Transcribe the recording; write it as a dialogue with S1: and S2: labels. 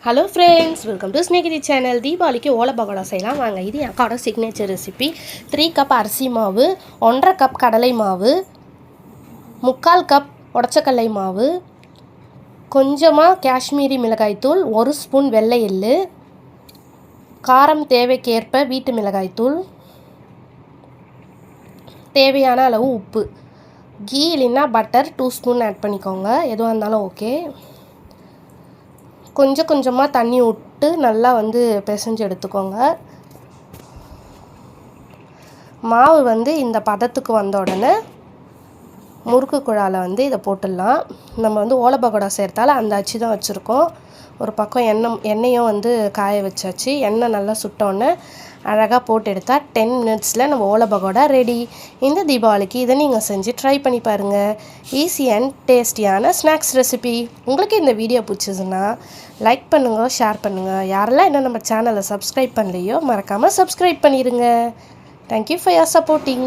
S1: Hello friends, welcome to Snehithi channel. தீபாவளிக்கு ஓலை பகோடா செய்யலாம் வாங்க. இது என் அக்காவோட சிக்னேச்சர் ரெசிபி. 3 கப் அரிசி மாவு, 1.5 கப் கடலை மாவு, 3/4 கப் உடச்சக்கடலை மாவு, கொஞ்சமாக காஷ்மீரி மிளகாய்த்தூள், 1 ஸ்பூன் வெள்ளை எள்ளு, காரம் தேவைக்கேற்ப வீட்டு மிளகாய்த்தூள், தேவையான அளவு உப்பு, கீ இல்லைன்னா பட்டர் 2 ஸ்பூன் ஆட் பண்ணிக்கோங்க. எதுவாக இருந்தாலும் ஓகே. கொஞ்சம் கொஞ்சமாக தண்ணி விட்டு நல்லா பிசைஞ்சு எடுத்துக்கோங்க. மாவு இந்த பதத்துக்கு வந்த உடனே முறுக்கு குழாயில் இதை போட்டுடலாம். நம்ம ஓலை பகோடா சேர்த்தால அந்த அச்சு தான் வச்சுருக்கோம். ஒரு பக்கம் எண்ணெயும் காய வச்சாச்சு. எண்ணெய் நல்லா சுட்டோன்னே அழகாக போட்டு எடுத்தால் 10 மினிட்ஸில் நம்ம ஓலை பகோடா ரெடி. இந்த தீபாவளிக்கு இதை நீங்கள் செஞ்சு ட்ரை பண்ணி பாருங்கள். ஈஸி அண்ட் டேஸ்டியான ஸ்நாக்ஸ் ரெசிபி. உங்களுக்கு இந்த வீடியோ பிடிச்சதுன்னா லைக் பண்ணுங்கள், ஷேர் பண்ணுங்கள். யாரெல்லாம் இன்னும் நம்ம சேனலை சப்ஸ்கிரைப் பண்ணலையோ மறக்காமல் சப்ஸ்கிரைப் பண்ணிடுங்க. Thank you for your supporting.